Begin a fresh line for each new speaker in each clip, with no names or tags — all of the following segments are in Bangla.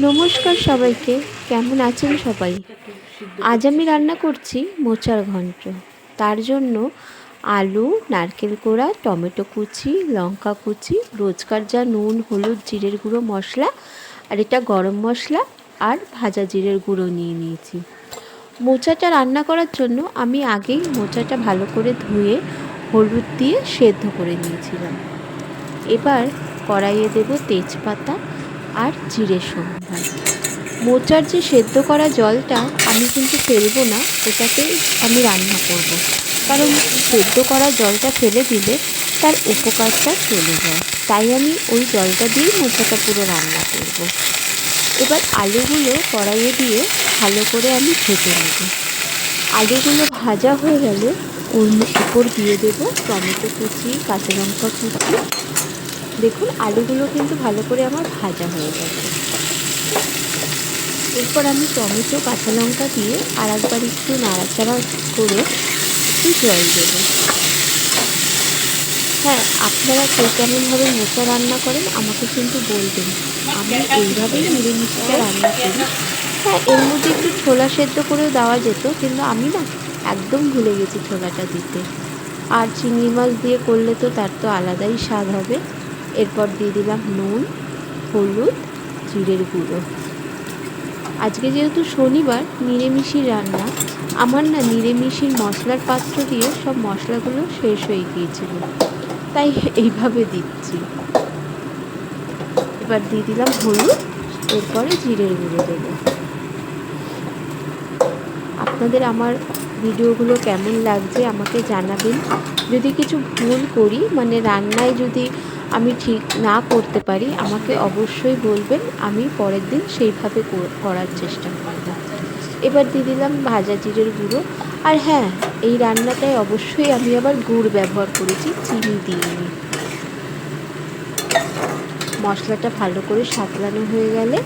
নমস্কার সবাইকে, কেমন আছেন সবাই? আজ আমি রান্না করছি মোচার ঘন্ট। তার জন্য আলু, নারকেল কোড়া, টমেটো কুচি, লঙ্কা কুচি, রোজকার যা নুন, হলুদ, জিরের গুঁড়ো মশলা, আর এটা গরম মশলা আর ভাজা জিরের গুঁড়ো নিয়ে নিয়েছি। মোচাটা রান্না করার জন্য আমি আগেই মোচাটা ভালো করে ধুয়ে হলুদ দিয়ে সেদ্ধ করে নিয়েছিলাম। এবার কড়াইয়ে দেব তেজপাতা আর জিরে সম্ভার। মোচার যে সেদ্ধ করা জলটা আমি কিন্তু ফেলবো না, ওটাতেই আমি রান্না করব। কারণ সেদ্ধ করা জলটা ফেলে দিলে তার উপকারটা চলে যায়, তাই আমি ওই জলটা দিয়েই মোচাটা পুরো রান্না করব। এবার আলুগুলো কড়াইয়ে দিয়ে ভালো করে আমি ভেজে নেব। আলুগুলো ভাজা হয়ে গেলে ওর উপর দিয়ে দেব টমেটো কুচি, কাঁচা লঙ্কা কুচি। দেখুন আলুগুলো কিন্তু ভালো করে আমার ভাজা হয়ে গেছে। এরপর আমি টমেটো, কাঁচা লঙ্কা দিয়ে আর একবার একটু নাড়াচাড়া করে একটু জল দেবো। হ্যাঁ, আপনারা কে কেমনভাবে মোচা রান্না করেন আমাকে কিন্তু বলবেন। আমি এইভাবেই নিরামিষটা রান্না করি। হ্যাঁ, এর মধ্যে একটু ছোলা সেদ্ধ করেও দেওয়া যেত, কিন্তু আমি না একদম ভুলে গেছি ছোলাটা দিতে। আর চিংড়ি মাছ দিয়ে করলে তো তার তো আলাদাই স্বাদ হবে। এরপর দিয়ে দিলাম নুন, হলুদ, জিরের গুঁড়ো। আজকে যেহেতু শনিবার, নিরামিষই রান্না, আমার না নিরামিষের মশলার পাত্র দিয়ে সব মশলাগুলো শেষ হয়ে গিয়েছিল, তাই এইভাবে দিচ্ছি। এবার দিয়ে দিলাম হলুদ, এরপরে জিরের গুঁড়ো দেবো। আপনাদের আমার ভিডিওগুলো কেমন লাগছে আমাকে জানাবেন। যদি কিছু ভুল করি, মানে রান্নায় যদি আমি ঠিক না করতে পারি, আমাকে অবশ্যই বলবেন, আমি পরের দিন সেইভাবে করার চেষ্টা করব। এবার দিয়ে দিলাম ভাজা জিরের গুঁড়ো। আর হ্যাঁ, এই রান্নাটায় অবশ্যই আমি আবার গুড় ব্যবহার করেছি, চিনি দিইনি। মশলাটা ভালো করে সাঁতলানো হয়ে গেলে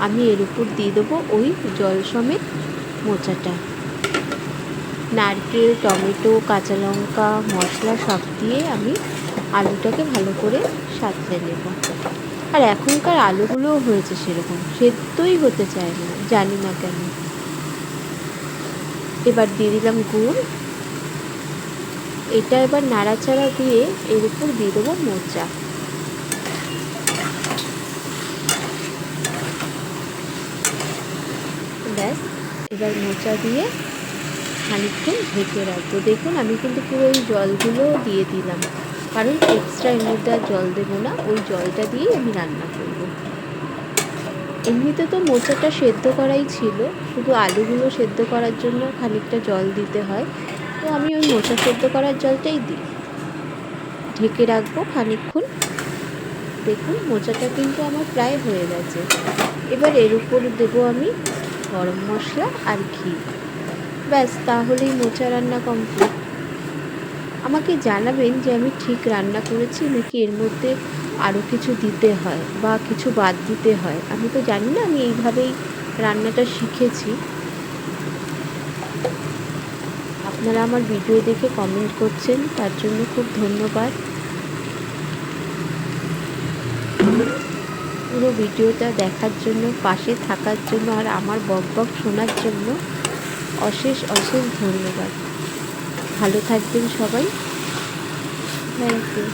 আমি এর উপর দিয়ে দেবো ওই জল সমেত মোচাটা। নারকেল, টমেটো, কাঁচা লঙ্কা, মশলা সব দিয়ে আমি আলুটাকে ভালো করে সাঁতলে নেব। আর এখনকার আলুগুলোও হয়েছে সেরকম, সেদ্ধই হতে চায় না, জানি না কেন। এবার দিয়ে দিলাম গুড়। এটা এবার নাড়াচাড়া দিয়ে এর উপর দিয়ে দেবো মোচা। ব্যাস, এবার মোচা দিয়ে খানিকক্ষণ ঢেকে রাখবো। দেখুন আমি কিন্তু পুরো ওই জলগুলো দিয়ে দিলাম, কারণ এক্সট্রা এর মধ্যে আর জল দেবো না, ওই জলটা দিয়েই আমি রান্না করব। এমনিতে তো মোচাটা সেদ্ধ করাই ছিল, শুধু আলুগুলো সেদ্ধ করার জন্য খানিকটা জল দিতে হয়, তো আমি ওই মোচা সেদ্ধ করার জলটাই দিই। ঢেকে রাখবো খানিকক্ষণ। দেখুন মোচাটা কিন্তু আমার প্রায় হয়ে গেছে। এবার এর উপর দেবো আমি গরম মশলা আর ঘি। ব্যাস, তাহলেই মোচা রান্না কমপ্লিট। আমাকে জানাবেন যে আমি ঠিক রান্না করেছি নাকি এর মধ্যে আরও কিছু দিতে হয় বা কিছু বাদ দিতে হয়। আমি তো জানি না, আমি এইভাবেই রান্নাটা শিখেছি। আপনারা আমার ভিডিও দেখে কমেন্ট করছেন, তার জন্য খুব ধন্যবাদ। পুরো ভিডিওটা দেখার জন্য, পাশে থাকার জন্য, আর আমার বকবক শোনার জন্য অশেষ অশেষ ধন্যবাদ। ভালো থাকবেন সবাই। Thank you.